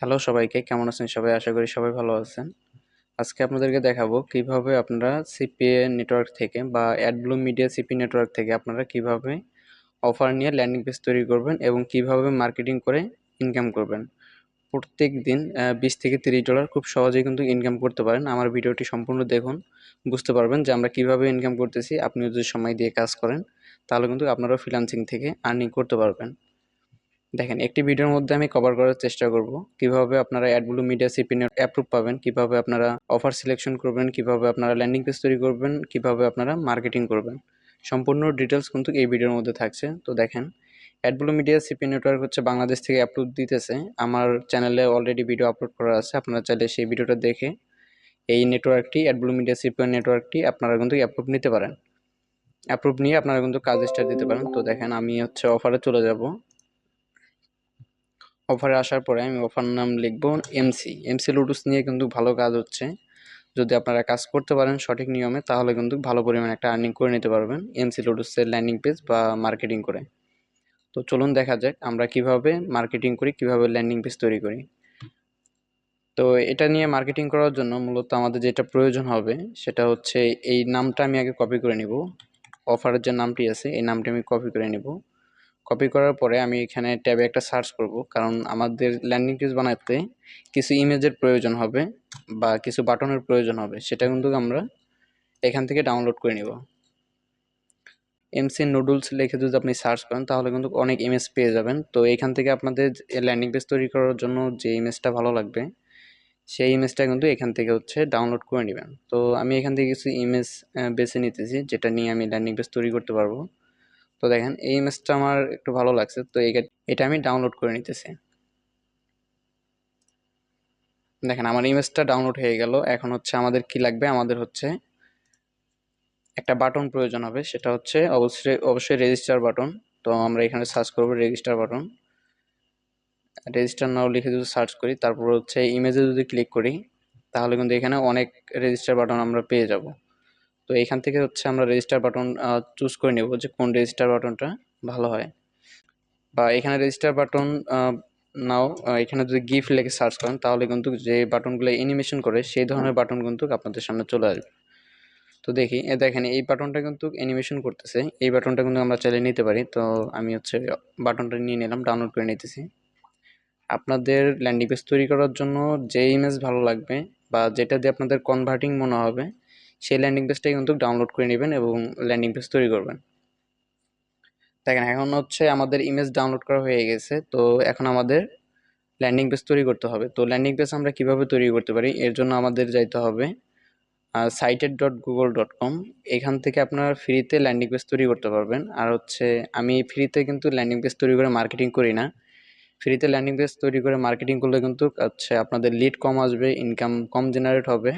Hello সবাইকে, কেমন আছেন সবাই? আশা করি সবাই ভালো আছেন। আজকে আপনাদেরকে দেখাবো কিভাবে আপনারা সিপিএ নেটওয়ার্ক থেকে বা অ্যাডব্লু মিডিয়া সিপি নেটওয়ার্ক থেকে আপনারা কিভাবে অফার নিয়ে ল্যান্ডিং পেজ তৈরি করবেন এবং কিভাবে মার্কেটিং করে ইনকাম করবেন। প্রত্যেক দিন 20 থেকে $30 খুব সহজেই কিন্তু ইনকাম করতে পারেন। আমার ভিডিওটি সম্পূর্ণ দেখুন, বুঝতে পারবেন যে আমরা কিভাবে ইনকাম করতেছি। আপনিও যদি সময় দিয়ে কাজ করেন তাহলে কিন্তু আপনারাও ফ্রিল্যান্সিং থেকে আর্নিং করতে পারবেন। দেখেন, একটি ভিডিওর মধ্যে আমি কভার করার চেষ্টা করব কিভাবে আপনারা অ্যাডব্লু মিডিয়া সিপি অ্যাপ্রুভ পাবেন, কিভাবে আপনারা অফার সিলেকশন করবেন, কিভাবে আপনারা ল্যান্ডিং পেজ তৈরি করবেন, কিভাবে আপনারা মার্কেটিং করবেন। সম্পূর্ণ ডিটেলস কিন্তু এই ভিডিওর মধ্যে থাকছে। তো দেখেন, অ্যাডব্লু মিডিয়া সিপি নেটওয়ার্ক হচ্ছে বাংলাদেশ থেকে অ্যাপ্রুভ দিতেছে। আমার চ্যানেলে অলরেডি ভিডিও আপলোড করা আছে, আপনারা চাইলে সেই ভিডিওটা দেখে এই নেটওয়ার্কটি অ্যাডব্লু মিডিয়া সিপি নেটওয়ার্কটি আপনারা কিন্তু অ্যাপ্রুভ নিতে পারেন। অ্যাপ্রুভ নিয়ে আপনারা কিন্তু কাজ স্টার্ট দিতে পারেন। তো দেখেন, আমি অফারে চলে যাব। অফারে আসার পরে আমি অফার নাম লিখব এমসি লুডুস নিয়ে কিন্তু ভালো কাজ হচ্ছে। যদি আপনারা কাজ করতে পারেন সঠিক নিয়মে তাহলে কিন্তু ভালো পরিমাণে একটা আর্নিং করে নিতে পারবেন এমসি লুডুসের ল্যান্ডিং পেজ বা মার্কেটিং করে। তো চলুন দেখা যাক আমরা কিভাবে মার্কেটিং করি, কিভাবে ল্যান্ডিং পেজ তৈরি করি। তো এটা নিয়ে মার্কেটিং করার জন্য মূলত আমাদের যেটা প্রয়োজন হবে সেটা হচ্ছে এই নামটা আমি আগে কপি করে নিব। অফারের যে নামটি আছে এই নামটি আমি কপি করে নিব। কপি করার পরে আমি এখানে ট্যাবে একটা সার্চ করব, কারণ আমাদের ল্যান্ডিং পেজ বানাতে কিছু ইমেজের প্রয়োজন হবে বা কিছু বাটনের প্রয়োজন হবে, সেটা কিন্তু আমরা এখান থেকে ডাউনলোড করে নিব। এমসি নুডলস লিখে যদি আপনি সার্চ করেন তাহলে কিন্তু অনেক ইমেজ পেয়ে যাবেন। তো এখান থেকে আপনাদের ল্যান্ডিং পেজ তৈরি করার জন্য যে ইমেজটা ভালো লাগবে সেই ইমেজটা কিন্তু এখান থেকে ডাউনলোড করে নেবেন। তো আমি এখান থেকে কিছু ইমেজ বেছে নিতেছি যেটা নিয়ে আমি ল্যান্ডিং পেজ তৈরি করতে পারবো। তো দেখেন, এই ইমেজটা আমার একটু ভালো লাগছে, তো এটা আমি ডাউনলোড করে নিতেছি। দেখেন, আমার ইমেজটা ডাউনলোড হয়ে গেল। এখন আমাদের কি লাগবে, আমাদের একটা বাটন প্রয়োজন হবে, সেটা অবশ্যই রেজিস্টার বাটন। তো আমরা এখানে সার্চ করব রেজিস্টার বাটন। রেজিস্টার নাও লিখে যদি সার্চ করি, তারপর ইমেজে যদি ক্লিক করি তাহলে কিন্তু এখানে অনেক রেজিস্টার বাটন আমরা পেয়ে যাব। তো এখান থেকে আমরা রেজিস্টার বাটন চুজ করে নেব যে কোন রেজিস্টার বাটনটা ভালো হয়। বা এখানে রেজিস্টার বাটন নাও এখানে যদি গিফট লিখে সার্চ করেন তাহলে কিন্তু যে বাটনগুলো অ্যানিমেশন করে সেই ধরনের বাটন কিন্তু আপনাদের সামনে চলে আসবে। তো দেখি, দেখেন এই বাটনটা কিন্তু অ্যানিমেশন করতেছে, এই বাটনটা কিন্তু আমরা চাইলে নিতে পারি। তো আমি বাটনটা নিয়ে নিলাম, ডাউনলোড করে নিতেছি। আপনাদের ল্যান্ডিং পেজ তৈরি করার জন্য যে ইমেজ ভালো লাগবে বা যেটা দিয়ে আপনাদের কনভার্টিং মনে হবে সেই ল্যান্ডিং পেজটাই কিন্তু ডাউনলোড করে নেবেন এবং ল্যান্ডিং পেজ তৈরি করবেন। দেখেন, এখন আমাদের ইমেজ ডাউনলোড করা হয়ে গেছে। তো এখন আমাদের ল্যান্ডিং পেজ তৈরি করতে হবে। তো ল্যান্ডিং পেজ আমরা কিভাবে তৈরি করতে পারি, এর জন্য আমাদের যাইতে হবে cited.google.com। এখান থেকে আপনারা ফ্রিতে ল্যান্ডিং পেজ তৈরি করতে পারবেন। আর আমি ফ্রিতে কিন্তু ল্যান্ডিং পেজ তৈরি করে মার্কেটিং করি না। ফ্রিতে ল্যান্ডিং পেজ তৈরি করে মার্কেটিং করলে কিন্তু আপনাদের লিড কম আসবে, ইনকাম কম জেনারেট হবে।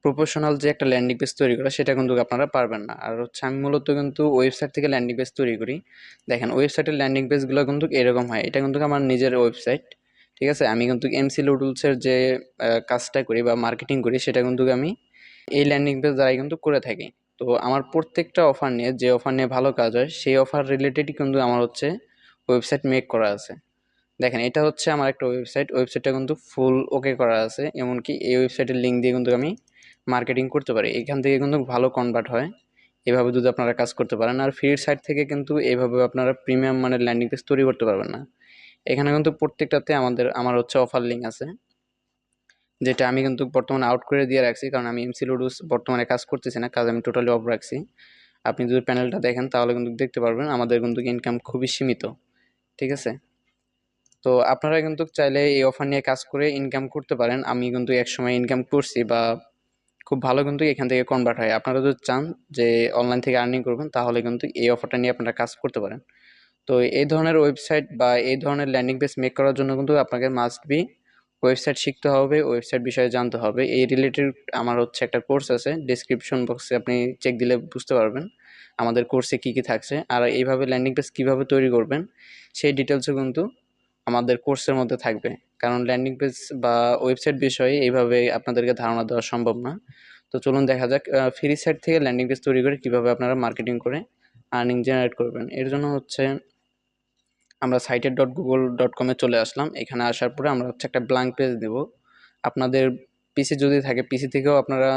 প্রফেশনাল যে একটা ল্যান্ডিং পেজ তৈরি করা সেটা কিন্তু আপনারা পারবেন না। আর আমি মূলত কিন্তু ওয়েবসাইট থেকে ল্যান্ডিং পেজ তৈরি করি। দেখেন, ওয়েবসাইটের ল্যান্ডিং পেজগুলো কিন্তু এরকম হয়। এটা কিন্তু আমার নিজের ওয়েবসাইট, ঠিক আছে? আমি কিন্তু এমসি লুডুলসের যে কাজটা করি বা মার্কেটিং করি সেটা কিন্তু আমি এই ল্যান্ডিং পেজ দ্বারাই কিন্তু করে থাকি। তো আমার প্রত্যেকটা অফার নিয়ে, যে অফার নিয়ে ভালো কাজ হয় সেই অফার রিলেটেডই কিন্তু আমার ওয়েবসাইট মেক করা আছে। দেখেন, এটা আমার একটা ওয়েবসাইটটা কিন্তু ফুল ওকে করা আছে। এমনকি এই ওয়েবসাইটের লিঙ্ক দিয়ে কিন্তু আমি মার্কেটিং করতে পারি, এখান থেকে কিন্তু ভালো কনভার্ট হয়। এভাবে যদি আপনারা কাজ করতে পারেন। আর ফ্রির সাইট থেকে কিন্তু এইভাবে আপনারা প্রিমিয়াম মানের ল্যান্ডিং পেজ তৈরি করতে পারবেন না। এখানে কিন্তু প্রত্যেকটাতে আমার অফার লিঙ্ক আছে, যেটা আমি কিন্তু বর্তমানে আউট করে দিয়ে রাখছি, কারণ আমি এমসি লুডুস বর্তমানে কাজ করতেছি না, কাজ আমি টোটালি অফ রাখছি। আপনি যদি প্যানেলটা দেখেন তাহলে কিন্তু দেখতে পারবেন আমাদের কিন্তু ইনকাম খুবই সীমিত, ঠিক আছে? তো আপনারা কিন্তু চাইলে এই অফার নিয়ে কাজ করে ইনকাম করতে পারেন। আমি কিন্তু একসময় ইনকাম করছি বা খুব ভালো কিন্তু এখান থেকে কনভার্ট হয়। আপনারা যদি চান যে অনলাইন থেকে আর্নিং করবেন তাহলে কিন্তু এই অফারটা নিয়ে আপনারা কাজ করতে পারেন। তো এই ধরনের ওয়েবসাইট বা এই ধরনের ল্যান্ডিং পেজ মেক করার জন্য কিন্তু আপনাকে মাস্ট বি ওয়েবসাইট শিখতে হবে, ওয়েবসাইট বিষয়ে জানতে হবে। এই রিলেটেড আমার একটা কোর্স আছে, ডিসক্রিপশন বক্সে আপনি চেক দিলে বুঝতে পারবেন আমাদের কোর্সে কি কি থাকছে। আর এইভাবে ল্যান্ডিং পেজ কীভাবে তৈরি করবেন সেই ডিটেলসও কিন্তু আমাদের কোর্সের মধ্যে থাকবে। কারণ ল্যান্ডিং পেজ বা ওয়েবসাইট বিষয়ে এইভাবে আপনাদেরকে ধারণা দেওয়া সম্ভব না। তো চলুন দেখা যাক ফ্রি সাইট থেকে ল্যান্ডিং পেজ তৈরি করে কীভাবে আপনারা মার্কেটিং করে আর্নিং জেনারেট করবেন। এর জন্য আমরা cited.google.com-এ চলে আসলাম। এখানে আসার পরে আমরা হচ্ছে একটা ব্ল্যাঙ্ক পেজ দেব। আপনাদের পিসি যদি থাকে, পিসি থেকেও আপনারা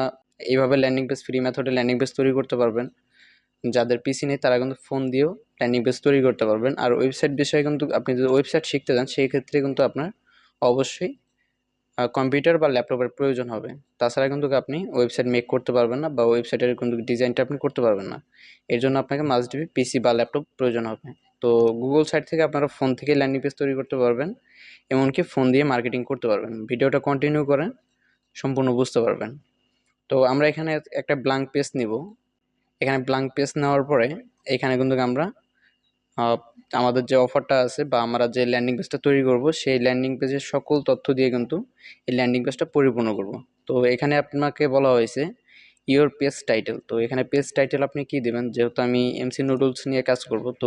এইভাবে ল্যান্ডিং পেজ, ফ্রি মেথডে ল্যান্ডিং পেজ তৈরি করতে পারবেন। যাদের পিসি নেই তারা কিন্তু ফোন দিয়েও ল্যান্ডিং পেজ তৈরি করতে পারবেন। আর ওয়েবসাইট বিষয়ে কিন্তু আপনি যদি ওয়েবসাইট শিখতে চান, সেই ক্ষেত্রে কিন্তু আপনার অবশ্যই কম্পিউটার বা ল্যাপটপের প্রয়োজন হবে। তাছাড়া কিন্তু আপনি ওয়েবসাইট মেক করতে পারবেন না, বা ওয়েবসাইটের কিন্তু ডিজাইনটা আপনি করতে পারবেন না। এর জন্য আপনাকে মাস্ট বি পিসি বা ল্যাপটপ প্রয়োজন হবে। তো গুগল সাইট থেকে আপনারা ফোন থেকে ল্যান্ডিং পেজ তৈরি করতে পারবেন, এমনকি ফোন দিয়ে মার্কেটিং করতে পারবেন। ভিডিওটা কন্টিনিউ করেন, সম্পূর্ণ বুঝতে পারবেন। তো আমরা এখানে একটা ব্ল্যাঙ্ক পেজ নিব। এখানে ব্ল্যাঙ্ক পেজ নেওয়ার পরে এখানে কিন্তু আমরা আহ, আমাদের যে অফারটা আছে বা আমরা যে ল্যান্ডিং পেজটা তৈরি করব, সেই ল্যান্ডিং পেজের সকল তথ্য দিয়ে কিন্তু এই ল্যান্ডিং পেজটা পরিপূর্ণ করব। তো এখানে আপনাকে বলা হয়েছে ইওর পেজ টাইটেল। তো এখানে পেজ টাইটেল আপনি কি দিবেন, যেহেতু আমি এমসি নুডলস নিয়ে কাজ করব, তো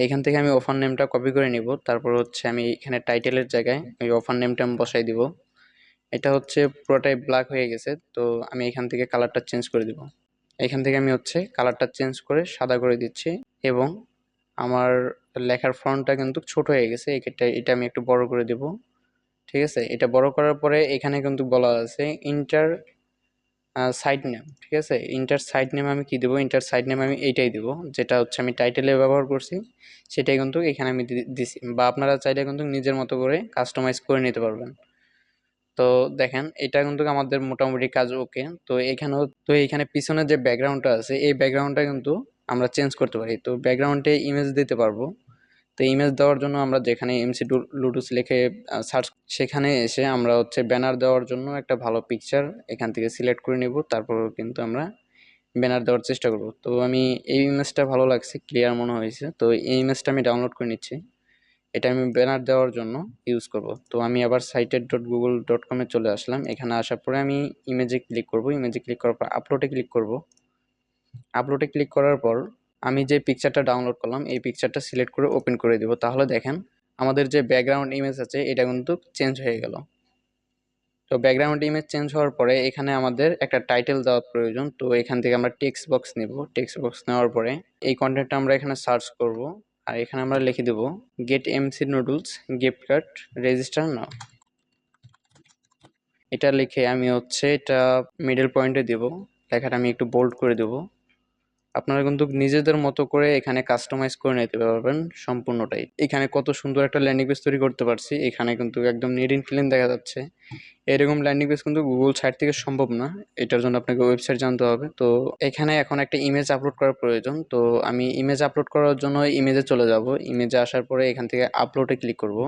এইখান থেকে আমি অফার নেমটা কপি করে নিব। তারপর হচ্ছে আমি এখানে টাইটেলের জায়গায় ওই অফার নেমটা আমি বসাই দিব। এটা হচ্ছে পুরোটাই ব্ল্যাক হয়ে গেছে, তো আমি এখান থেকে কালারটা চেঞ্জ করে দিব। এখান থেকে আমি হচ্ছে কালারটা চেঞ্জ করে সাদা করে দিচ্ছি, এবং আমার লেখার ফন্টটা কিন্তু ছোট হয়ে গেছে, এটা আমি একটু বড় করে দেব। ঠিক আছে, এটা বড় করার পরে এখানে কিন্তু বলা আছে ইন্টার সাইড নেম। ঠিক আছে, ইন্টার সাইড নেম আমি কি দেবো, ইন্টার সাইড নেম আমি এইটাই দেবো, যেটা হচ্ছে আমি টাইটেলে ব্যবহার করছি, সেটাই কিন্তু এখানে আমি দিছি। বা আপনারা চাইলে কিন্তু নিজের মতো করে কাস্টমাইজ করে নিতে পারবেন। তো দেখেন, এটা কিন্তু আমাদের মোটামুটি কাজ ওকে। তো এইখানে পিছনে যে ব্যাকগ্রাউন্ডটা আছে, এই ব্যাকগ্রাউন্ডটা কিন্তু আমরা চেঞ্জ করতে পারি। তো ব্যাকগ্রাউন্ডে ইমেজ দিতে পারবো। তো ইমেজ দেওয়ার জন্য আমরা যেখানে এমসি লুডুস লিখে সার্চ, সেখানে এসে আমরা হচ্ছে ব্যানার দেওয়ার জন্য একটা ভালো পিকচার এখান থেকে সিলেক্ট করে নিব। তারপর কিন্তু আমরা ব্যানার দেওয়ার চেষ্টা করব। তো আমি এই ইমেজটা ভালো লাগছে, ক্লিয়ার মনে হয়েছে, তো এই ইমেজটা আমি ডাউনলোড করে নিচ্ছি। এটা আমি ব্যানার দেওয়ার জন্য ইউজ করব। তো আমি আবার cited.google.com-এ চলে আসলাম। এখানে আসার পরে আমি ইমেজে ক্লিক করব। ইমেজে ক্লিক করার পর আপলোডে ক্লিক করব। আপলোডে ক্লিক করার পর আমি যে পিকচারটা ডাউনলোড করলাম, এই পিকচারটা সিলেক্ট করে ওপেন করে দিব। তাহলে দেখেন, আমাদের যে ব্যাকগ্রাউন্ড ইমেজ আছে এটা কিন্তু চেঞ্জ হয়ে গেল। তো ব্যাকগ্রাউন্ড ইমেজ চেঞ্জ হওয়ার পরে এখানে আমাদের একটা টাইটেল দেওয়া প্রয়োজন। তো এখান থেকে আমরা টেক্সট বক্স নিব। টেক্সট বক্স নেওয়ার পরে এই কন্টেন্টটা আমরা এখানে সার্চ করব। আর এখানে আমরা লিখে দেব get MC noodles gift card register now. এটা লিখে আমি হচ্ছে এটা মিডল পয়েন্টে দেব। লেখাটা আমি একটু বোল্ড করে দেব। আপনারা কিন্তু নিজেদের মতো করে এখানে কাস্টমাইজ করে নিতে পারবেন সম্পূর্ণটাই। এখানে কত সুন্দর একটা ল্যান্ডিং পেজ তৈরি করতে পারছি, এখানে কিন্তু একদম নিট এন্ড ক্লিন দেখা যাচ্ছে। এরকম ল্যান্ডিং পেজ কিন্তু গুগল সাইট থেকে সম্ভব না, এটার জন্য আপনাকে ওয়েবসাইট জানতে হবে। তো এখানে এখন একটা ইমেজ আপলোড করার প্রয়োজন। তো আমি ইমেজ আপলোড করার জন্য ইমেজে চলে যাব। ইমেজে আসার পরে এখান থেকে আপলোডে ক্লিক করব।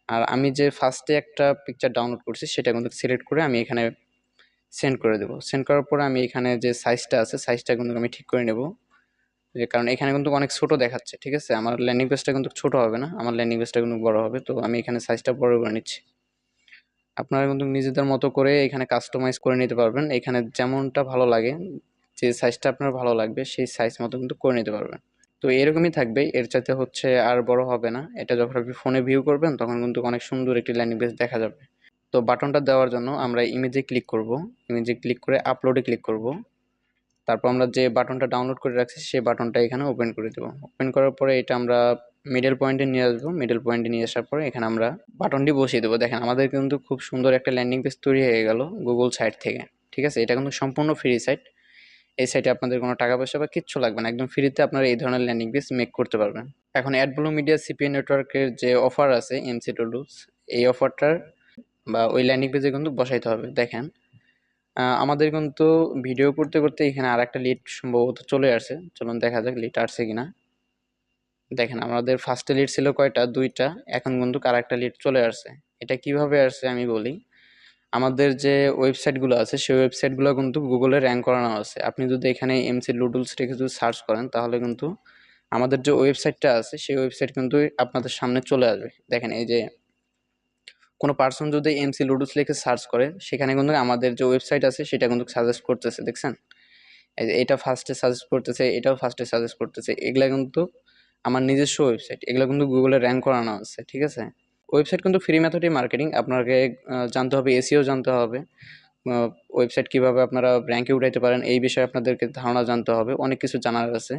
আর আমি যে ফার্স্টে একটা পিকচার ডাউনলোড করছি সেটা কিন্তু সিলেক্ট করে আমি এখানে সেন্ড করে দেবো। সেন্ড করার পরে আমি এখানে যে সাইজটা আছে, সাইজটা কিন্তু আমি ঠিক করে নেব। যে কারণ এখানে কিন্তু অনেক ছোট দেখাচ্ছে। ঠিক আছে, আমার ল্যান্ডিং পেজটা কিন্তু ছোট হবে না, আমার ল্যান্ডিং পেজটা কিন্তু বড় হবে। তো আমি এখানে সাইজটা বড় করে নিচ্ছি। আপনারা কিন্তু নিজেদের মতো করে এখানে কাস্টমাইজ করে নিতে পারবেন। এখানে যেমনটা ভালো লাগে, যে সাইজটা আপনার ভালো লাগবে সেই সাইজ মতো কিন্তু করে নিতে পারবেন। তো এরকমই থাকবে, এর চাইতে হচ্ছে আর বড় হবে না। এটা যখন আপনি ফোনে ভিউ করবেন তখন কিন্তু অনেক সুন্দর একটি ল্যান্ডিং পেজ দেখা যাবে। তো বাটনটা দেওয়ার জন্য আমরা ইমেজে ক্লিক করব। ইমেজে ক্লিক করে আপলোডে ক্লিক করব। তারপর আমরা যে বাটনটা ডাউনলোড করে রাখছি সেই বাটনটা এখানে ওপেন করে দেবো। ওপেন করার পরে এটা আমরা মিডল পয়েন্টে নিয়ে আসবো। মিডল পয়েন্টে নিয়ে আসার পরে এখানে আমরা বাটনটি বসিয়ে দেবো। দেখেন, আমাদের কিন্তু খুব সুন্দর একটা ল্যান্ডিং পেজ তৈরি হয়ে গেল গুগল সাইট থেকে। ঠিক আছে, এটা কিন্তু সম্পূর্ণ ফ্রি সাইট। এই সাইটে আপনাদের কোনো টাকা পয়সা বা কিচ্ছু লাগবে না, একদম ফ্রিতে আপনারা এই ধরনের ল্যান্ডিং পেজ মেক করতে পারবেন। এখন অ্যাডব্লু মিডিয়া সিপিএ নেটওয়ার্কের যে অফার আছে এমসি টুলস, এই অফারটার বা ওই ল্যান্ডিং পেজে কিন্তু বসাইতে হবে। দেখেন, আমাদের কিন্তু ভিডিও করতে করতে এখানে আর একটা লিড সম্ভবত চলে আসছে। চলুন দেখা যাক লিড আসছে কিনা। দেখেন, আমাদের ফার্স্টে লিড ছিল কয়টা, 2টা। এখন কিন্তু আর একটা লিড চলে আসছে। এটা কিভাবে আসছে আমি বলি। আমাদের যে ওয়েবসাইটগুলো আছে সেই ওয়েবসাইটগুলো কিন্তু গুগলে র্যাঙ্ক করানো আছে। আপনি যদি এখানে এমসি লুডলস রেখে যদি সার্চ করেন তাহলে কিন্তু আমাদের যে ওয়েবসাইটটা আছে সেই ওয়েবসাইট কিন্তু আপনাদের সামনে চলে আসবে। দেখেন, এই যে কোনো পার্সন যদি এমসি লুডলস লিখে সার্চ করে, সেখানে কিন্তু আমাদের যে ওয়েবসাইট আছে সেটা কিন্তু সাজেস্ট করতেছে। দেখছেন, এই যে এটা ফার্স্টে সাজেস্ট করতেছে, এটাও ফার্স্টে সাজেস্ট করতেছে। এগুলা কিন্তু আমার নিজস্ব ওয়েবসাইট, এগুলো কিন্তু গুগলে র্যাঙ্ক করানো আছে। ঠিক আছে, ওয়েবসাইট কিন্তু ফ্রি মেথডে মার্কেটিং। আপনাকে জানতে হবে, এসিও জানতে হবে, ওয়েবসাইট কিভাবে আপনারা র্যাঙ্কে উঠাইতে পারেন এই বিষয়ে আপনাদেরকে ধারণা জানতে হবে, অনেক কিছু জানার আছে।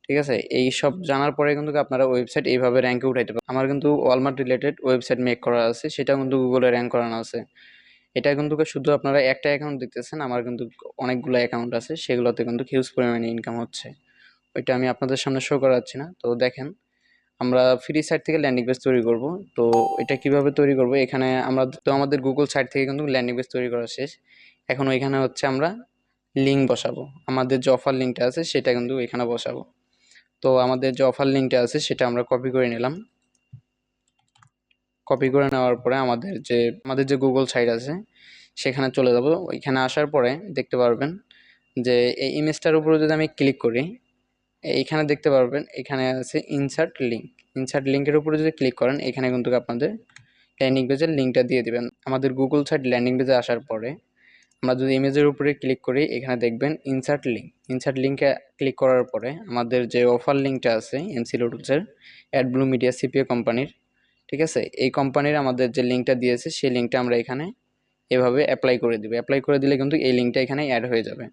ঠিক আছে? এই সব জানার পরে কিন্তু আপনারা ওয়েবসাইট এইভাবে র্যাঙ্কে উঠাইতে পারেন। আমার কিন্তু ওয়ালমার্ট রিলেটেড ওয়েবসাইট মেক করা আছে, সেটাও কিন্তু গুগলে র্যাঙ্ক করানো আছে। এটা কিন্তু শুধু আপনারা একটা অ্যাকাউন্ট দেখতেছেন, আমার কিন্তু অনেকগুলো অ্যাকাউন্ট আছে, সেগুলোতে কিন্তু হিউজ পরিমাণে ইনকাম হচ্ছে। ওইটা আমি আপনাদের সামনে শো করাচ্ছি না। তো দেখেন, আমরা ফ্রি সাইট থেকে ল্যান্ডিং পেজ তৈরি করব। তো এটা কিভাবে তৈরি করব, এখানে আমরা তো আমাদের গুগল সাইট থেকে কিন্তু ল্যান্ডিং পেজ তৈরি করা শেষ। এখন ওইখানে হচ্ছে আমরা লিঙ্ক বসাবো, আমাদের যে অফার লিঙ্কটা আছে সেটা কিন্তু এখানে বসাবো। তো আমাদের যে অফার লিঙ্কটা আছে সেটা আমরা কপি করে নিলাম। কপি করে নেওয়ার পরে আমাদের যে গুগল সাইট আছে সেখানে চলে যাব। ওইখানে আসার পরে দেখতে পারবেন যে এই ইমেজটার উপরে যদি আমি ক্লিক করি, এইখানে দেখতে পারবেন এখানে আছে ইনসার্ট লিঙ্ক। ইনসার্ট লিঙ্কের উপরে যদি ক্লিক করেন, এখানে কিন্তু আপনাদের ল্যান্ডিং পেজের লিঙ্কটা দিয়ে দিবেন। আমাদের গুগল সাইট ল্যান্ডিং পেজে আসার পরে আমরা যদি ইমেজের উপরে ক্লিক করি, এখানে দেখবেন ইনসার্ট লিঙ্ক। ইনসার্ট লিঙ্কে ক্লিক করার পরে আমাদের যে অফার লিঙ্কটা আছে এমসি লুডলসের, অ্যাডব্লু মিডিয়া সিপিএ কোম্পানির, ঠিক আছে, এই কোম্পানির আমাদের যে লিঙ্কটা দিয়েছে সেই লিঙ্কটা আমরা এখানে এভাবে অ্যাপ্লাই করে দিব। অ্যাপ্লাই করে দিলে কিন্তু এই লিঙ্কটা এখানে অ্যাড হয়ে যাবে।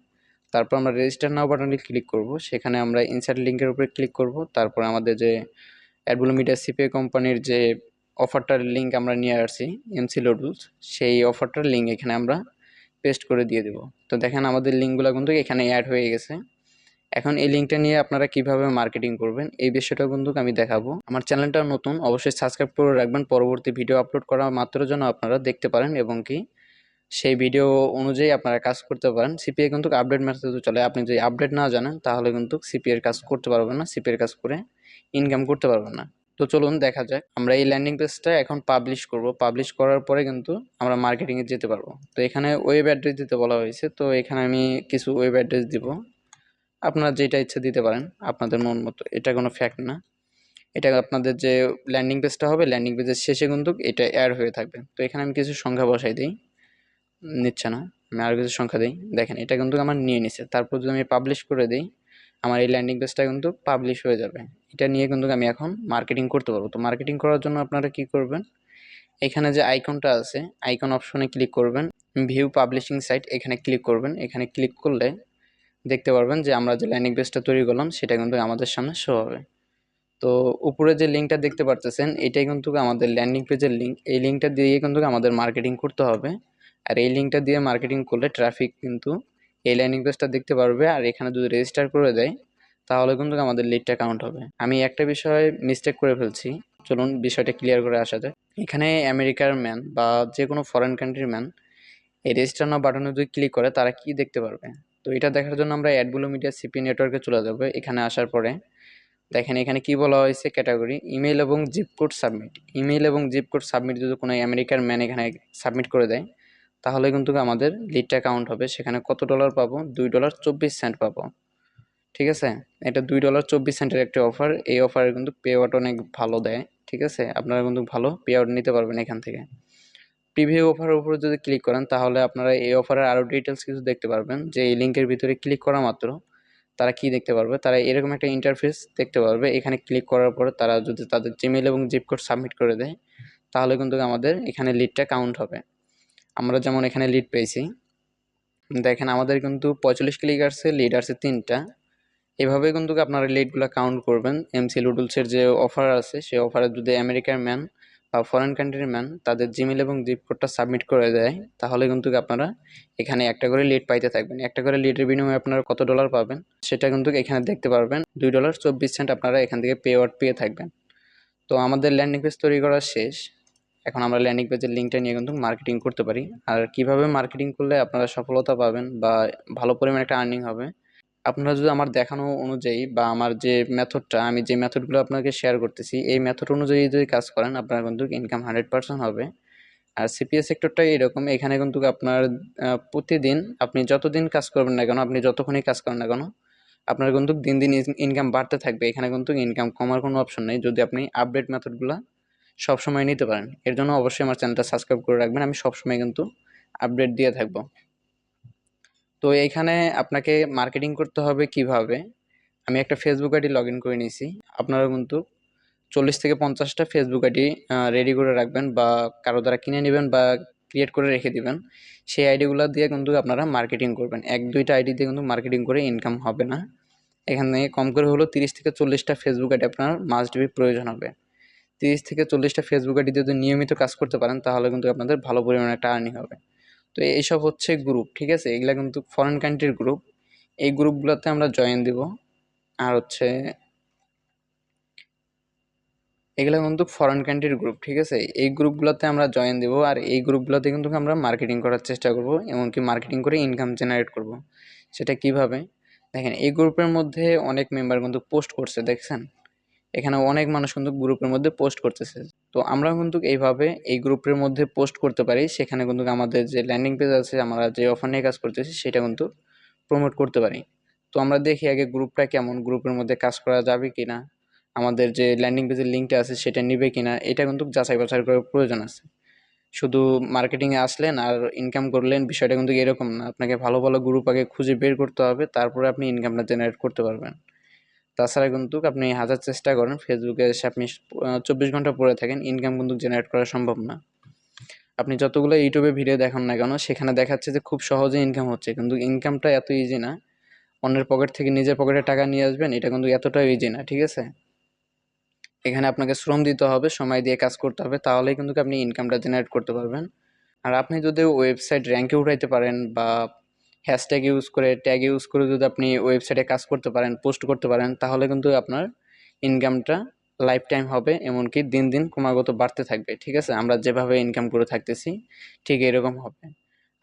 তারপর আমরা রেজিস্টার নাও বাটনে ক্লিক করব, সেখানে আমরা ইনসার্ট লিঙ্কের উপরে ক্লিক করব। তারপর আমাদের যে অ্যাডব্লু মিডিয়া সিপিএ কোম্পানির যে অফারটার লিঙ্ক আমরা নিয়ে আসছি এমসি লুডলস, সেই অফারটার লিঙ্ক এখানে আমরা পেস্ট করে দিয়ে দেব। তো দেখেন আমাদের লিঙ্কগুলো কিন্তু এখানে অ্যাড হয়ে গেছে। এখন এই লিঙ্কটা নিয়ে আপনারা কিভাবে মার্কেটিং করবেন এই বিষয়টা কিন্তু আমি দেখাবো। আমার চ্যানেলটা নতুন, অবশ্যই সাবস্ক্রাইব করে রাখবেন, পরবর্তী ভিডিও আপলোড করা মাত্র যেন আপনারা দেখতে পারেন এবং কি সেই ভিডিও অনুযায়ী আপনারা কাজ করতে পারেন। সিপিএ কিন্তু আপডেট মেথডে চলে, আপনি যদি আপডেট না জানেন তাহলে কিন্তু সিপিএর কাজ করতে পারবেন না, সিপিএর কাজ করে ইনকাম করতে পারবেন না। তো চলুন দেখা যাক, আমরা এই ল্যান্ডিং পেজটা এখন পাবলিশ করব। পাবলিশ করার পরে কিন্তু আমরা মার্কেটিংয়ে যেতে পারবো। তো এখানে ওয়েব অ্যাড্রেস দিতে বলা হয়েছে, তো এখানে আমি কিছু ওয়েব অ্যাড্রেস দিব। আপনারা যেটা ইচ্ছা দিতে পারেন আপনাদের মন মতো, এটা কোনো ফ্যাক্ট না। এটা আপনাদের যে ল্যান্ডিং পেজটা হবে, ল্যান্ডিং পেজের শেষে কিন্তু এটা অ্যাড হয়ে থাকবে। তো এখানে আমি কিছু সংখ্যা বসাই দিই, নিচ্ছে না, আমি আরও কিছু সংখ্যা দিই। দেখেন এটা কিন্তু আমার নিয়ে নিছে। তারপর যদি আমি পাবলিশ করে দিই, আমার এই ল্যান্ডিং পেজটা কিন্তু পাবলিশ হয়ে যাবে। এটা নিয়ে কিন্তু আমি এখন মার্কেটিং করতে পারবো। তো মার্কেটিং করার জন্য আপনারা কি করবেন, এখানে যে আইকনটা আছে আইকন অপশনে ক্লিক করবেন, ভিউ পাবলিশিং সাইট এখানে ক্লিক করবেন। এখানে ক্লিক করলে দেখতে পারবেন যে আমরা যে ল্যান্ডিং পেজটা তৈরি করলাম সেটা কিন্তু আমাদের সামনে শো হবে। তো উপরে যে লিঙ্কটা দেখতে পারতেছেন এটাই কিন্তু আমাদের ল্যান্ডিং পেজের লিঙ্ক। এই লিঙ্কটা দিয়ে কিন্তু আমাদের মার্কেটিং করতে হবে। আর এই লিঙ্কটা দিয়ে মার্কেটিং করলে ট্রাফিক কিন্তু এই ল্যান্ডিং পেজটা দেখতে পারবে। আর এখানে যদি রেজিস্টার করে দেয় তাহলে কিন্তু আমাদের লিডটা কাউন্ট হবে। আমি একটা বিষয় মিস্টেক করে ফেলছি, চলুন বিষয়টা ক্লিয়ার করে আসা যায়। এখানে আমেরিকার ম্যান বা যে কোনো ফরেন কান্ট্রির ম্যান এই রেজিস্টার নাও বাটনে যদি ক্লিক করে তারা কি দেখতে পারবে। তো এটা দেখার জন্য আমরা অ্যাডব্লু মিডিয়া সিপি নেটওয়ার্কে চলে যাবো। এখানে আসার পরে দেখেন এখানে কি বলা হয়েছে, ক্যাটাগরি ইমেল এবং জিপ কোড সাবমিট। ইমেল এবং জিপ কোড সাবমিট যদি কোনো আমেরিকার ম্যান এখানে সাবমিট করে দেয় তাহলে কিন্তু আমাদের লিডটা কাউন্ট হবে। সেখানে কত ডলার পাবো, $2.24 পাবো। ঠিক আছে, এটা $2.24 একটি অফার। এই অফারে কিন্তু পে আউট অনেক ভালো দেয়। ঠিক আছে, আপনারা কিন্তু ভালো পে আউট নিতে পারবেন এখান থেকে। প্রিভিউ অফারের উপরে যদি ক্লিক করেন তাহলে আপনারা এই অফারের আরও ডিটেলস কিছু দেখতে পারবেন। যে এই লিঙ্কের ভিতরে ক্লিক করা মাত্র তারা কি দেখতে পারবে, তারা এরকম একটা ইন্টারফেস দেখতে পারবে। এখানে ক্লিক করার পরে তারা যদি তাদের জিমেল এবং জিপ কোড সাবমিট করে দেয় তাহলে কিন্তু আমাদের এখানে লিডটা কাউন্ট হবে। আমরা যেমন এখানে লিড পেয়েছি, দেখেন আমাদের কিন্তু 45 ক্লিক আসছে, লিড আসছে 3টা। এভাবে কিন্তু আপনারা লিডগুলো কাউন্ট করবেন। এমসি লুডলসের যে অফার আছে সেই অফারে যদি আমেরিকার ম্যান বা ফরেন কান্ট্রির ম্যান তাদের জিমেল এবং জিপ কোডটা সাবমিট করে দেয় তাহলে কিন্তু আপনারা এখানে একটা করে লিড পাইতে থাকবেন। একটা করে লিডের বিনিময়ে আপনারা কত ডলার পাবেন সেটা কিন্তু এখানে দেখতে পারবেন। $2.24 আপনারা এখান থেকে পে আউট পেয়ে থাকবেন। তো আমাদের ল্যান্ডিং পেজ তৈরি করা শেষ। এখন আমরা ল্যান্ডিং পেজের লিঙ্কটা নিয়ে কিন্তু মার্কেটিং করতে পারি। আর কিভাবে মার্কেটিং করলে আপনারা সফলতা পাবেন বা ভালো পরিমাণে একটা আর্নিং হবে, আপনারা যদি আমার দেখানো অনুযায়ী বা আমার যে মেথডটা, আমি যে মেথডগুলো আপনাকে শেয়ার করতেছি এই মেথড অনুযায়ী যদি কাজ করেন আপনার কিন্তু ইনকাম 100% হবে। আর সিপিএস সেক্টরটা এরকম, এখানে কিন্তু আপনার প্রতিদিন আপনি যতদিন কাজ করবেন না কেন, আপনি যতক্ষণই কাজ করেন না কেন, আপনার কিন্তু দিন দিন ইনকাম বাড়তে থাকবে। এখানে কিন্তু ইনকাম কমার কোনো অপশন নেই যদি আপনি আপডেট মেথডগুলো সবসময় নিতে পারেন। এর জন্য অবশ্যই আমার চ্যানেলটা সাবস্ক্রাইব করে রাখবেন, আমি সবসময় কিন্তু আপডেট দিয়ে থাকবো। তো এইখানে আপনাকে মার্কেটিং করতে হবে কিভাবে, আমি একটা ফেসবুক আইডি লগ ইন করে নিয়েছি। আপনারা কিন্তু 40 থেকে 50টা ফেসবুক আইডি রেডি করে রাখবেন বা কারো দ্বারা কিনে নেবেন বা ক্রিয়েট করে রেখে দিবেন। সেই আইডিগুলো দিয়ে কিন্তু আপনারা মার্কেটিং করবেন। 1-2টা আইডি দিয়ে কিন্তু মার্কেটিং করে ইনকাম হবে না। এখানে কম করে হলো 30 থেকে 40টা ফেসবুক আইডি আপনার মাস্ট বি প্রয়োজন হবে। 30 থেকে 40টা ফেসবুক আইডি যদি নিয়মিত কাজ করতে পারেন তাহলে কিন্তু আপনাদের ভালো পরিমাণে একটা আর্নিং হবে। তো এইসব হচ্ছে গ্রুপ, ঠিক আছে? এগুলা কিন্তু ফরেন কান্ট্রির গ্রুপ। এই গ্রুপগুলোতে আমরা জয়েন দিব। আর হচ্ছে এগুলো কিন্তু ফরেন কান্ট্রির গ্রুপ, ঠিক আছে? এই গ্রুপগুলোতে আমরা জয়েন দিব আর এই গ্রুপগুলোতে কিন্তু আমরা মার্কেটিং করার চেষ্টা করব, এমনকি মার্কেটিং করে ইনকাম জেনারেট করব। সেটা কিভাবে? দেখেন, এই গ্রুপের মধ্যে অনেক মেম্বার কিন্তু পোস্ট করছে, দেখছেন? এখানে অনেক মানুষ কিন্তু গ্রুপের মধ্যে পোস্ট করতেছে। তো আমরা কিন্তু এইভাবে এই গ্রুপের মধ্যে পোস্ট করতে পারি, সেখানে কিন্তু আমাদের যে ল্যান্ডিং পেজ আছে, আমরা যে অফার নিয়ে কাজ করতেছি সেটা কিন্তু প্রমোট করতে পারি। তো আমরা দেখি আগে গ্রুপটা কেমন, গ্রুপের মধ্যে কাজ করা যাবে কিনা, আমাদের যে ল্যান্ডিং পেজের লিঙ্কটা আছে সেটা নিবে কিনা, এটা কিন্তু যাচাই বাছাই করার প্রয়োজন আছে। শুধু মার্কেটিংয়ে আসলেন আর ইনকাম করলেন, বিষয়টা কিন্তু এরকম না। আপনাকে ভালো ভালো গ্রুপ আগে খুঁজে বের করতে হবে, তারপরে আপনি ইনকামটা জেনারেট করতে পারবেন। তাছাড়া কিন্তু আপনি হাজার চেষ্টা করেন ফেসবুকে এসে আপনি 24 ঘন্টা পড়ে থাকেন, ইনকাম কিন্তু জেনারেট করা সম্ভব না। আপনি যতগুলো ইউটিউবে ভিডিও দেখান না কেন, সেখানে দেখাচ্ছে যে খুব সহজে ইনকাম হচ্ছে, কিন্তু ইনকামটা এত ইজি না। অন্যের পকেট থেকে নিজের পকেটে টাকা নিয়ে আসবেন, এটা কিন্তু এতটাও ইজি না, ঠিক আছে? এখানে আপনাকে শ্রম দিতে হবে, সময় দিয়ে কাজ করতে হবে, তাহলেই কিন্তু আপনি ইনকামটা জেনারেট করতে পারবেন। আর আপনি যদি ওয়েবসাইট র্যাঙ্কে উঠাইতে পারেন বা হ্যাশট্যাগ ইউজ করে, ট্যাগ ইউজ করে যদি আপনি ওয়েবসাইটে কাজ করতে পারেন, পোস্ট করতে পারেন, তাহলে কিন্তু আপনার ইনকামটা লাইফ টাইম হবে, এমনকি দিন দিন ক্রমাগত বাড়তে থাকবে, ঠিক আছে? আমরা যেভাবে ইনকাম করে থাকতেছি ঠিক এরকম হবে।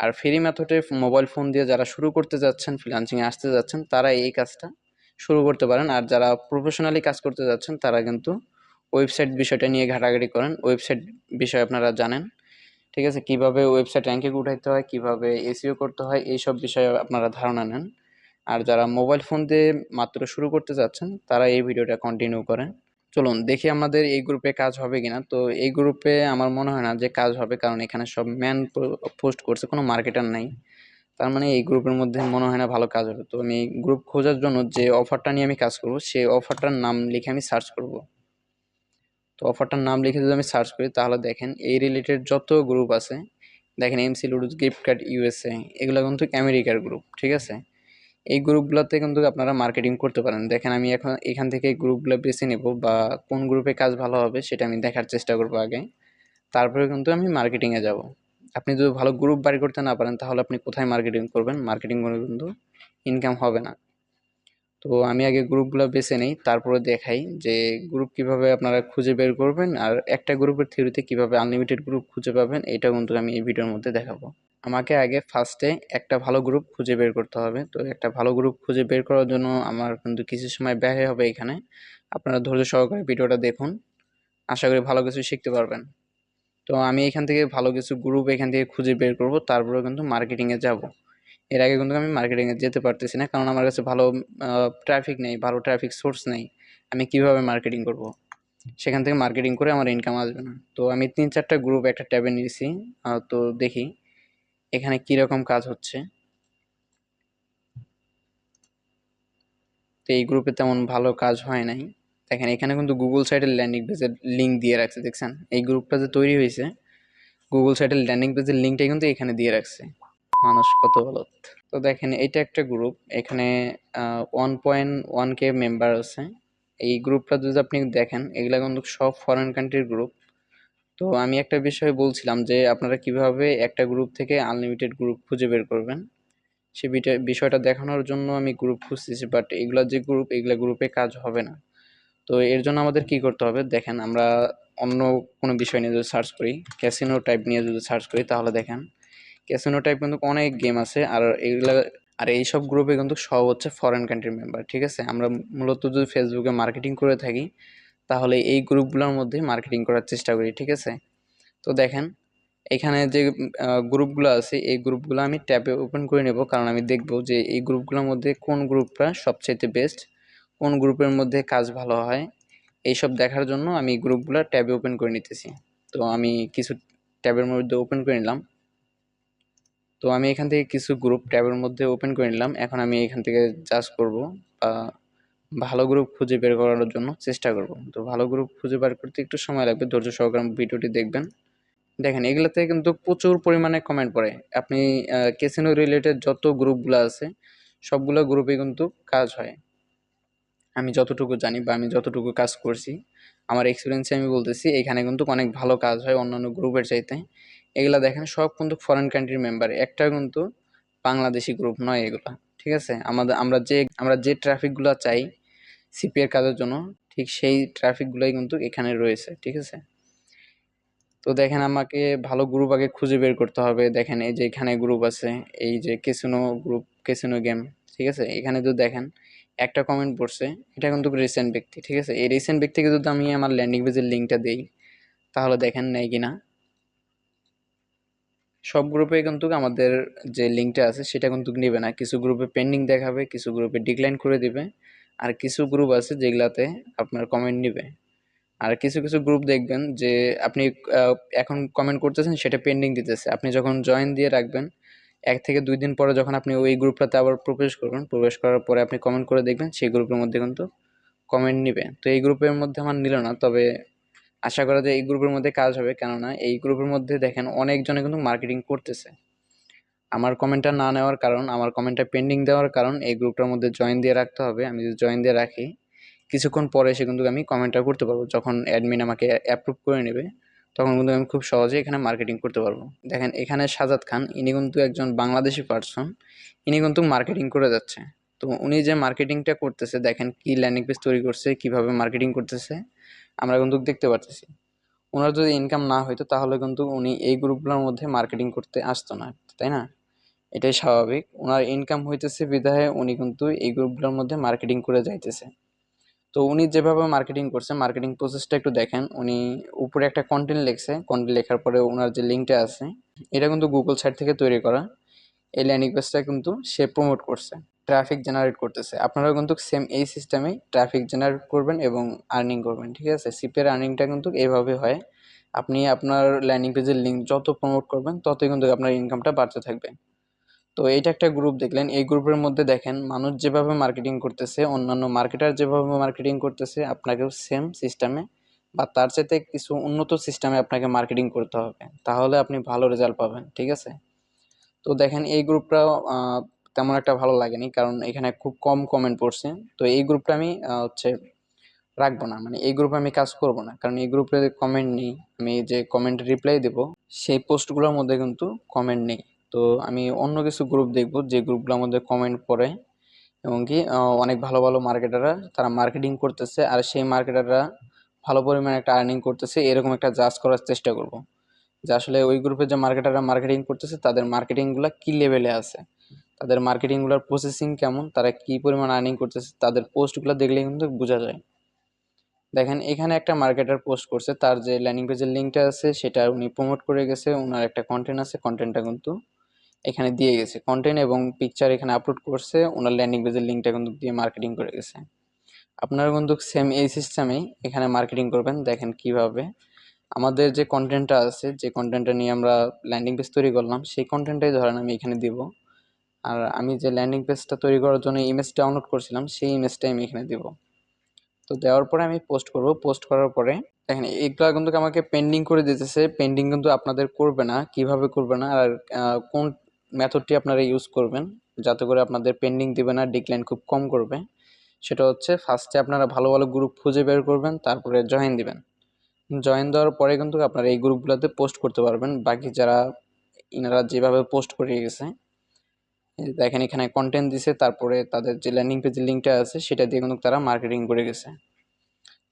আর ফ্রি মেথডে মোবাইল ফোন দিয়ে যারা শুরু করতে যাচ্ছেন, ফ্রিল্যান্সিংয়ে আসতে যাচ্ছেন, তারা এই কাজটা শুরু করতে পারেন। আর যারা প্রফেশনালি কাজ করতে যাচ্ছেন তারা কিন্তু ওয়েবসাইট বিষয়টা নিয়ে ঘাটাঘাটি করেন, ওয়েবসাইট বিষয়ে আপনারা জানেন, ঠিক আছে? কিভাবে ওয়েবসাইট র্যাঙ্কে উঠাইতে হয়, কিভাবে এসইও করতে হয়, এইসব বিষয়ে আপনারা ধারণা নেন। আর যারা মোবাইল ফোন দিয়ে মাত্র শুরু করতে যাচ্ছেন তারা এই ভিডিওটা কন্টিনিউ করেন। চলুন দেখি আমাদের এই গ্রুপে কাজ হবে কিনা। তো এই গ্রুপে আমার মনে হয় না যে কাজ হবে, কারণ এখানে সব ম্যান পোস্ট করছে, কোনো মার্কেটার নাই। তার মানে এই গ্রুপের মধ্যে মনে হয় না ভালো কাজ হবে। তো আমি গ্রুপ খোঁজার জন্য যে অফারটা নিয়ে আমি কাজ করব সেই অফারটার নাম লিখে আমি সার্চ করব। তো অফারটার নাম লিখে যদি আমি সার্চ করি তাহলে দেখেন এই রিলেটেড যত গ্রুপ আছে, দেখেন এমসি লুডুস, গিফট কার্ড ইউএসএ, এগুলো কিন্তু আমেরিকার গ্রুপ, ঠিক আছে? এই গ্রুপগুলোতে কিন্তু আপনারা মার্কেটিং করতে পারেন। দেখেন আমি এখন এখান থেকে গ্রুপগুলো বেছে নেব, বা কোন গ্রুপে কাজ ভালো হবে সেটা আমি দেখার চেষ্টা করব আগে, তারপরে কিন্তু আমি মার্কেটিংয়ে যাব। আপনি যদি ভালো গ্রুপ বাড়ি করতে না পারেন তাহলে আপনি কোথায় মার্কেটিং করবেন? মার্কেটিং করে কিন্তু ইনকাম হবে না। তো আমি আগে গ্রুপগুলো বেছে নেই, তারপরে দেখাই যে গ্রুপ কিভাবে আপনারা খুঁজে বের করবেন, আর একটা গ্রুপের থিওরিতে কিভাবে আনলিমিটেড গ্রুপ খুঁজে পাবেন, এটা কিন্তু আমি এই ভিডিওর মধ্যে দেখাবো। আমাকে আগে ফার্স্টে একটা ভালো গ্রুপ খুঁজে বের করতে হবে। তো একটা ভালো গ্রুপ খুঁজে বের করার জন্য আমার কিন্তু কিছু সময় ব্যয় হবে এখানে। আপনারা ধৈর্য সহকারে ভিডিওটা দেখুন, আশা করি ভালো কিছু শিখতে পারবেন। তো আমি এখান থেকে ভালো কিছু গ্রুপ এখান থেকে খুঁজে বের করব, তারপরে কিন্তু মার্কেটিংয়ে যাব। এর আগে কিন্তু আমি মার্কেটিংয়ে যেতে পারতেছি না, কারণ আমার কাছে ভালো ট্রাফিক নেই, ভালো ট্রাফিক সোর্স নেই। আমি কিভাবে মার্কেটিং করব? সেখান থেকে মার্কেটিং করে আমার ইনকাম আসবে না। তো আমি 3-4টা গ্রুপ একটা ট্যাবে নিয়েছি। তো দেখি এখানে কিরকম কাজ হচ্ছে। তো এই গ্রুপে তেমন ভালো কাজ হয় নাই। দেখেন এখানে কিন্তু গুগল সাইটের ল্যান্ডিং পেজের লিঙ্ক দিয়ে রাখছে, দেখছেন? এই গ্রুপটা যে তৈরি হয়েছে, গুগল সাইটের ল্যান্ডিং পেজের লিঙ্কটাই কিন্তু এখানে দিয়ে রাখছে। মানুষ কত বলত! তো দেখেন এটা একটা গ্রুপ, এখানে 1.1K মেম্বার আছে। এই গ্রুপটা যদি আপনি দেখেন, এগুলা কিন্তু সব ফরেন কান্ট্রির গ্রুপ। তো আমি একটা বিষয় বলছিলাম যে আপনারা কিভাবে একটা গ্রুপ থেকে আনলিমিটেড গ্রুপ খুঁজে বের করবেন, সে বিষয়টা দেখানোর জন্য আমি গ্রুপ খুঁজতেছি। বাট এগুলা যে গ্রুপ, এগুলা গ্রুপে কাজ হবে না। তো এর জন্য আমাদের কি করতে হবে? দেখেন আমরা অন্য কোনো বিষয় নিয়ে যদি সার্চ করি, ক্যাসিনো টাইপ নিয়ে যদি সার্চ করি, তাহলে দেখেন ক্যাসিনো টাইপ কিন্তু অনেক গেম আছে, আর এগুলা, আর এইসব গ্রুপে কিন্তু সব হচ্ছে ফরেন কান্ট্রির মেম্বার, ঠিক আছে? আমরা মূলত যদি ফেসবুকে মার্কেটিং করে থাকি তাহলে এই গ্রুপগুলোর মধ্যে মার্কেটিং করার চেষ্টা করি, ঠিক আছে? তো দেখেন এখানে যে গ্রুপগুলো আছে, এই গ্রুপগুলো আমি ট্যাবে ওপেন করে নেব, কারণ আমি দেখব যে এই গ্রুপগুলোর মধ্যে কোন গ্রুপটা সবচাইতে বেস্ট, কোন গ্রুপের মধ্যে কাজ ভালো হয়, এইসব দেখার জন্য আমি গ্রুপগুলো ট্যাবে ওপেন করে নিতেছি। তো আমি কিছু ট্যাবের মধ্যে ওপেন করে নিলাম। তো আমি এখান থেকে কিছু গ্রুপ ট্যাবের মধ্যে ওপেন করে নিলাম। এখন আমি এখান থেকে জাজ করব, বা ভালো গ্রুপ খুঁজে বের করার জন্য চেষ্টা করব। তো ভালো গ্রুপ খুঁজে বের করতে একটু সময় লাগবে, ধৈর্য সহকারে ভিডিওটি দেখবেন। দেখেন এগুলাতে কিন্তু প্রচুর পরিমাণে কমেন্ট পড়ে। আপনি ক্যাসিনো রিলেটেড যত গ্রুপগুলো আছে সবগুলো গ্রুপে কিন্তু কাজ হয়। আমি যতটুকু জানি বা আমি যতটুকু কাজ করছি, আমার এক্সপিরিয়েন্সে আমি বলতেছি এখানে কিন্তু অনেক ভালো কাজ হয় অন্যান্য গ্রুপের চাইতে। এগুলা দেখেন সব কিন্তু ফরেন কান্ট্রির মেম্বার, একটা কিন্তু বাংলাদেশি গ্রুপ নয় এগুলা। ঠিক আছে, আমরা যে ট্রাফিক গুলা চাই সিপি এর কাজের জন্য, ঠিক সেই ট্রাফিক গুলাই কিন্তু এখানে রয়েছে। ঠিক আছে, তো দেখেন আমাকে ভালো গ্রুপ আগে খুঁজে বের করতে হবে। দেখেন এই যে এখানে গ্রুপ আছে, এই যে কেসিনো গ্রুপ, কেসিনো গেম। ঠিক আছে, এখানে যদি দেখেন একটা কমেন্ট পড়ছে, এটা কিন্তু রিসেন্ট ব্যক্তি। ঠিক আছে, এই রিসেন্ট ব্যক্তিকে যদি আমি আমার ল্যান্ডিং পেজের লিঙ্কটা দেই, তাহলে দেখেন নেয় কিনা। সব গ্রুপে কিন্তু আমাদের যে লিঙ্কটা আছে সেটা কিন্তু নেবে না, কিছু গ্রুপে পেন্ডিং দেখাবে, কিছু গ্রুপে ডিক্লাইন করে দিবে, আর কিছু গ্রুপ আছে যেগুলাতে আপনার কমেন্ট নিবে। আর কিছু কিছু গ্রুপ দেখবেন যে আপনি আহ, এখন কমেন্ট করতেছেন সেটা পেন্ডিং দিতেছে, আপনি যখন জয়েন দিয়ে রাখবেন 1 থেকে 2 দিন পরে যখন আপনি ওই গ্রুপটাতে আবার প্রবেশ করবেন, প্রবেশ করার পরে আপনি কমেন্ট করে দেখবেন সেই গ্রুপের মধ্যে কিন্তু কমেন্ট নিবে। তো এই গ্রুপের মধ্যে আমার নিল না, তবে আশা করা যায় এই গ্রুপের মধ্যে কাজ হবে, কেননা এই গ্রুপের মধ্যে দেখেন অনেকজনে কিন্তু মার্কেটিং করতেছে। আমার কমেন্টটা না নেওয়ার কারণ, আমার কমেন্টটা পেন্ডিং দেওয়ার কারণ, এই গ্রুপটার মধ্যে জয়েন দিয়ে রাখতে হবে। আমি যদি জয়েন দিয়ে রাখি, কিছুক্ষণ পরে এসে কিন্তু আমি কমেন্টটা করতে পারবো, যখন অ্যাডমিন আমাকে অ্যাপ্রুভ করে নেবে তখন কিন্তু আমি খুব সহজে এখানে মার্কেটিং করতে পারবো। দেখেন এখানে সাজাদ খান, ইনি কিন্তু একজন বাংলাদেশি পার্সন, ইনি কিন্তু মার্কেটিং করে যাচ্ছে। তো উনি যে মার্কেটিংটা করতেছে, দেখেন কি ল্যান্ডিং পেজ তৈরি করছে, কিভাবে মার্কেটিং করতেছে আমরা কিন্তু দেখতে পারতেছি। ওনার যদি ইনকাম না হইতো তাহলে কিন্তু উনি এই গ্রুপগুলোর মধ্যে মার্কেটিং করতে আসতো না, তাই না? এটাই স্বাভাবিক, ওনার ইনকাম হইতেছে বিধায় উনি কিন্তু এই গ্রুপগুলোর মধ্যে মার্কেটিং করে যাইতেছে। তো উনি যেভাবে মার্কেটিং করছে, মার্কেটিং প্রসেসটা একটু দেখেন। উনি উপরে একটা কন্টেন্ট লিখছে, কন্টেন্ট লেখার পরে ওনার যে লিঙ্কটা আছে এটা কিন্তু গুগল সাইট থেকে তৈরি করা। এই ল্যান্ডিং পেজটা কিন্তু সে প্রমোট করছে, ট্রাফিক জেনারেট করতেছে। আপনারাও কিন্তু সেম এই সিস্টেমেই ট্রাফিক জেনারেট করবেন এবং আর্নিং করবেন। ঠিক আছে, সিপের আর্নিংটা কিন্তু এইভাবে হয়, আপনি আপনার ল্যান্ডিং পেজের লিঙ্ক যত প্রমোট করবেন ততই কিন্তু আপনার ইনকামটা বাড়তে থাকবে। তো এইটা একটা গ্রুপ দেখলেন, এই গ্রুপের মধ্যে দেখেন মানুষ যেভাবে মার্কেটিং করতেছে, অন্যান্য মার্কেটার যেভাবে মার্কেটিং করতেছে, আপনাকেও সেম সিস্টেমে বা তার চাইতে কিছু উন্নত সিস্টেমে আপনাকে মার্কেটিং করতে হবে, তাহলে আপনি ভালো রেজাল্ট পাবেন। ঠিক আছে, তো দেখেন এই গ্রুপটা তেমন একটা ভালো লাগেনি, কারণ এখানে খুব কম কমেন্ট পড়ছে। তো এই গ্রুপটা আমি হচ্ছে রাখবো না, মানে এই গ্রুপে আমি কাজ করব না, কারণ এই গ্রুপে কমেন্ট নেই। আমি যে কমেন্ট রিপ্লাই দেব সেই পোস্টগুলোর মধ্যে কিন্তু কমেন্ট নেই। তো আমি অন্য কিছু গ্রুপ দেখব যে গ্রুপগুলোর মধ্যে কমেন্ট পড়ে, এবং কি অনেক ভালো ভালো মার্কেটাররা তারা মার্কেটিং করতেছে, আর সেই মার্কেটাররা ভালো পরিমাণে একটা আর্নিং করতেছে, এরকম একটা জাজ করার চেষ্টা করব যে আসলে ওই গ্রুপে যে মার্কেটাররা মার্কেটিং করতেছে তাদের মার্কেটিংগুলো কি লেভেলে আছে, তাদের মার্কেটিংগুলোর প্রসেসিং কেমন, তারা কি পরিমাণ আর্নিং করতেছে, তাদের পোস্টগুলো দেখলে কিন্তু বোঝা যায়। দেখেন এখানে একটা মার্কেটার পোস্ট করছে, তার যে ল্যান্ডিং পেজের লিঙ্কটা আছে সেটা উনি প্রমোট করে গেছে, ওনার একটা কন্টেন্ট আছে, কন্টেন্টটা কিন্তু এখানে দিয়ে গেছে, কন্টেন্ট এবং পিকচার এখানে আপলোড করছে, ওনার ল্যান্ডিং পেজের লিঙ্কটা কিন্তু দিয়ে মার্কেটিং করে গেছে। আপনারা কিন্তু সেম এই সিস্টেমেই এখানে মার্কেটিং করবেন। দেখেন কিভাবে আমাদের যে কন্টেন্টটা আছে, যে কন্টেন্টটা নিয়ে আমরা ল্যান্ডিং পেজ তৈরি করলাম, সেই কন্টেন্টটাই ধরেন আমি এখানে দিব। আর আমি যে ল্যান্ডিং পেজটা তৈরি করার জন্য ইমেজ ডাউনলোড করছিলাম সেই ইমেজটাই আমি এখানে দিব। তো দেওয়ার পরে আমি পোস্ট করব, পোস্ট করার পরে দেখেন এগুলা কিন্তু আমাকে পেন্ডিং করে দিতেছে। পেন্ডিং কিন্তু আপনাদের করবে না, কিভাবে করবে না আর কোন মেথডটি আপনারা ইউজ করবেন যাতে করে আপনাদের পেন্ডিং দিবে না, ডিক্লাইন খুব কম করবে, সেটা হচ্ছে ফার্স্টে আপনারা ভালো ভালো গ্রুপ খুঁজে বের করবেন, তারপরে জয়েন দিবেন। জয়েন দেওয়ার পরে কিন্তু আপনারা এই গ্রুপগুলোতে পোস্ট করতে পারবেন, বাকি যারা ইনারা যেভাবে পোস্ট করে গেছে। এই যে দেখেন এখানে কন্টেন্ট দিছে, তারপরে তাদের যে ল্যান্ডিং পেজের লিঙ্কটা আছে সেটা দিয়ে কিন্তু তারা মার্কেটিং করে গেছে।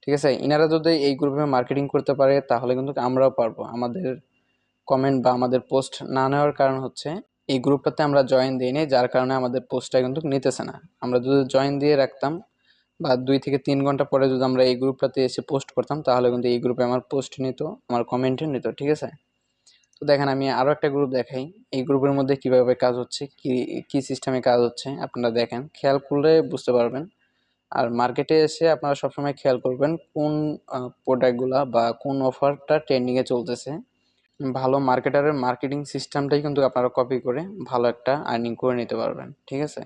ঠিক আছে, ইনারা যদি এই গ্রুপে মার্কেটিং করতে পারে তাহলে কিন্তু আমরাও পারবো। আমাদের কমেন্ট বা আমাদের পোস্ট না নেওয়ার কারণ হচ্ছে এই গ্রুপটাতে আমরা জয়েন দিইনি, যার কারণে আমাদের পোস্টটা কিন্তু নিতেছে না। আমরা যদি জয়েন দিয়ে রাখতাম বা 2 থেকে 3 ঘন্টা পরে যদি আমরা এই গ্রুপটাতে এসে পোস্ট করতাম তাহলে কিন্তু এই গ্রুপে আমার পোস্ট নিত, আমার কমেন্টও নিত। ঠিক আছে, তো দেখেন আমি আরো একটা গ্রুপ দেখাই, এই গ্রুপের মধ্যে কিভাবে কাজ হচ্ছে, কি কি সিস্টেমে কাজ হচ্ছে আপনারা দেখেন, খেয়াল করলে বুঝতে পারবেন। আর মার্কেটে এসে আপনারা সবসময় খেয়াল করবেন কোন প্রোডাক্টগুলা বা কোন অফারটা ট্রেন্ডিং এ চলতেছে। ভালো মার্কেটারের মার্কেটিং সিস্টেমটাই কিন্তু আপনারা কপি করে ভালো একটা আর্নিং করে নিতে পারবেন। ঠিক আছে,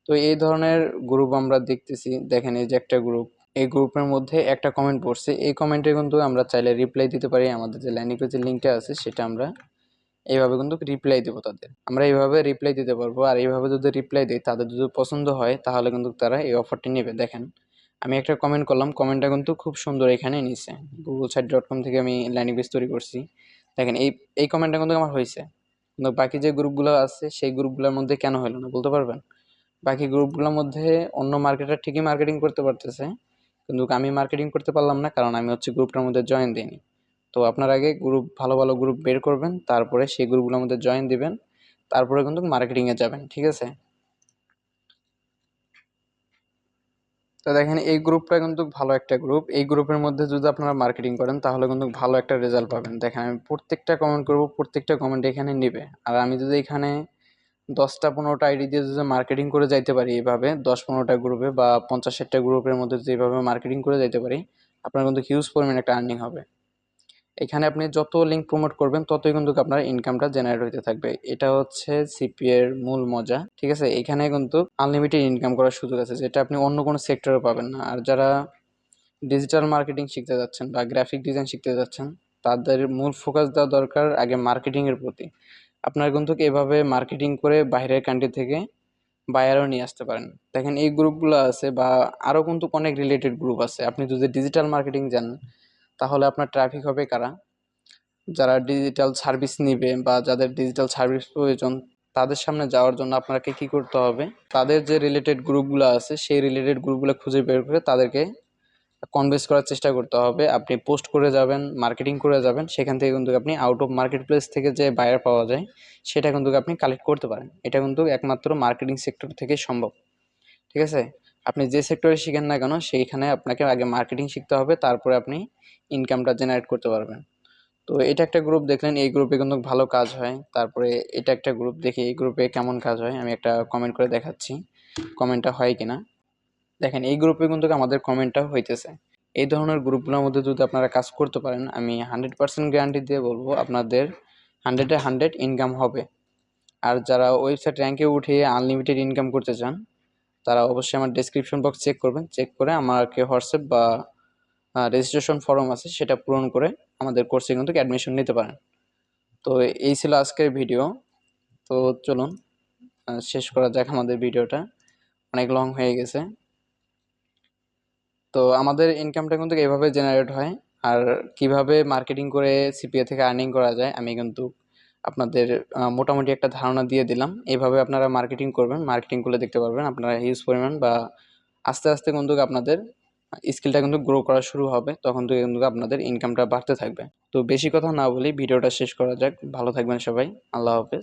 তো এই ধরনের গ্রুপ আমরা দেখতেছি। দেখেন এই যে একটা গ্রুপ, এই গ্রুপের মধ্যে একটা কমেন্ট পড়ছে, এই কমেন্টে কিন্তু আমরা চাইলে রিপ্লাই দিতে পারি। আমাদের যে ল্যান্ডিং পেজের লিঙ্কটা আছে সেটা আমরা এইভাবে কিন্তু রিপ্লাই দেবো তাদের, আমরা এইভাবে রিপ্লাই দিতে পারবো। আর এইভাবে যদি রিপ্লাই দিই তাদের যদি পছন্দ হয় তাহলে কিন্তু তারা এই অফারটি নেবে। দেখেন আমি একটা কমেন্ট করলাম, কমেন্টটা কিন্তু খুব সুন্দর এখানে নিছে। googlesite.com থেকে আমি ল্যান্ডিং পেজ তৈরি করছি। দেখেন এই কমেন্টটা কিন্তু আমার হয়েছে, কিন্তু বাকি যে গ্রুপগুলো আছে সেই গ্রুপগুলোর মধ্যে কেন হলো না বলতে পারবেন? বাকি গ্রুপগুলোর মধ্যে অন্য মার্কেটার ঠিকই মার্কেটিং করতে পারতেছে, কিন্তু আমি মার্কেটিং করতে পারলাম না, কারণ আমি হচ্ছে গ্রুপটার মধ্যে জয়েন দিইনি। তো আপনার আগে গ্রুপ, ভালো ভালো গ্রুপ বের করবেন, তারপরে সেই গ্রুপগুলোর মধ্যে জয়েন দিবেন, তারপরে কিন্তু মার্কেটিংয়ে যাবেন, ঠিক আছে? তো দেখেন এই গ্রুপটা কিন্তু ভালো একটা গ্রুপ। এই গ্রুপের মধ্যে যদি আপনারা মার্কেটিং করেন তাহলে কিন্তু ভালো একটা রেজাল্ট পাবেন। দেখেন আমি প্রত্যেকটা কমেন্ট করব, প্রত্যেকটা কমেন্ট এখানে নিবে। আর আমি যদি এখানে 10টা 15টা আইডি দিয়ে যদি মার্কেটিং করে যাইতে পারি এইভাবে, 10 15টা গ্রুপে বা 50 60টা গ্রুপের মধ্যে যদি এইভাবে মার্কেটিং করে যাইতে পারি, আপনার কিন্তু হিউজ পরিমাণে একটা আর্নিং হবে। এখানে আপনি যত লিঙ্ক প্রমোট করবেন ততই কিন্তু আপনার ইনকামটা জেনারেট হইতে থাকবে। এটা হচ্ছে সিপিএ এর মূল মজা, ঠিক আছে? এখানে কিন্তু আনলিমিটেড ইনকাম করার সুযোগ আছে, যেটা আপনি অন্য কোনো সেক্টরে পাবেন না। আর যারা ডিজিটাল মার্কেটিং শিখতে যাচ্ছেন বা গ্রাফিক ডিজাইন শিখতে যাচ্ছেন, তাদের মূল ফোকাস দেওয়া দরকার আগে মার্কেটিং এর প্রতি। আপনারা কিন্তু এভাবে মার্কেটিং করে বাইরের কান্ট্রি থেকে বায়ারও নিয়ে আসতে পারেন। দেখেন এই গ্রুপগুলো আছে বা আরও কিন্তু অনেক রিলেটেড গ্রুপ আছে। আপনি যদি ডিজিটাল মার্কেটিং জানেন তাহলে আপনার ট্রাফিক হবে কারা? যারা ডিজিটাল সার্ভিস নিবে বা যাদের ডিজিটাল সার্ভিস প্রয়োজন, তাদের সামনে যাওয়ার জন্য আপনাকে কি করতে হবে? তাদের যে রিলেটেড গ্রুপগুলো আছে সেই রিলেটেড গ্রুপগুলো খুঁজে বের করে তাদেরকে কনভিন্স করার চেষ্টা করতে হবে। আপনি পোস্ট করে যাবেন, মার্কেটিং করে যাবেন, সেখান থেকে কিন্তু আপনি আউট অফ মার্কেট প্লেস থেকে যে বায়ার পাওয়া যায় সেটা কিন্তু আপনি কালেক্ট করতে পারেন। এটা কিন্তু একমাত্র মার্কেটিং সেক্টর থেকে সম্ভব, ঠিক আছে? আপনি যে সেক্টরে শিখেন না কেন সেইখানে আপনাকে আগে মার্কেটিং শিখতে হবে, তারপরে আপনি ইনকামটা জেনারেট করতে পারবেন। তো এটা একটা গ্রুপ দেখলেন, এই গ্রুপে কিন্তু ভালো কাজ হয়। তারপরে এটা একটা গ্রুপ, দেখি এই গ্রুপে কেমন কাজ হয়। আমি একটা কমেন্ট করে দেখাচ্ছি কমেন্টটা হয় কিনা। দেখেন এই গ্রুপে কিন্তু আমাদের কমেন্টটা হইতেছে। এই ধরনের গ্রুপগুলোর মধ্যে যদি আপনারা কাজ করতে পারেন, আমি 100% গ্যারান্টি দিয়ে বলবো আপনাদের 100-এ 100 ইনকাম হবে। আর যারা ওয়েবসাইট র্যাঙ্কে উঠিয়ে আনলিমিটেড ইনকাম করতে চান, তারা অবশ্যই আমার ডেসক্রিপশন বক্স চেক করবেন। চেক করে আমাকে হোয়াটসঅ্যাপ বা রেজিস্ট্রেশন ফর্ম আছে সেটা পূরণ করে আমাদের কোর্সে কিন্তু অ্যাডমিশন নিতে পারেন। তো এই ছিল আজকের ভিডিও। তো চলুন শেষ করা যাক আমাদের ভিডিওটা, অনেক লং হয়ে গেছে। তো আমাদের ইনকামটা কিন্তু এভাবে জেনারেট হয়। আর কিভাবে মার্কেটিং করে সিপিএ থেকে আর্নিং করা যায় আমি কিন্তু আপনাদের মোটামুটি একটা ধারণা দিয়ে দিলাম। এইভাবে আপনারা মার্কেটিং করবেন, মার্কেটিং করলে দেখতে পারবেন আপনারা হিউজ পরিমাণ বা আস্তে আস্তে কিন্তু আপনাদের স্কিলটা কিন্তু গ্রো করা শুরু হবে, তখন থেকে কিন্তু আপনাদের ইনকামটা বাড়তে থাকবে। তো বেশি কথা না বলি ভিডিওটা শেষ করা যাক। ভালো থাকবেন সবাই, আল্লাহ হাফেজ।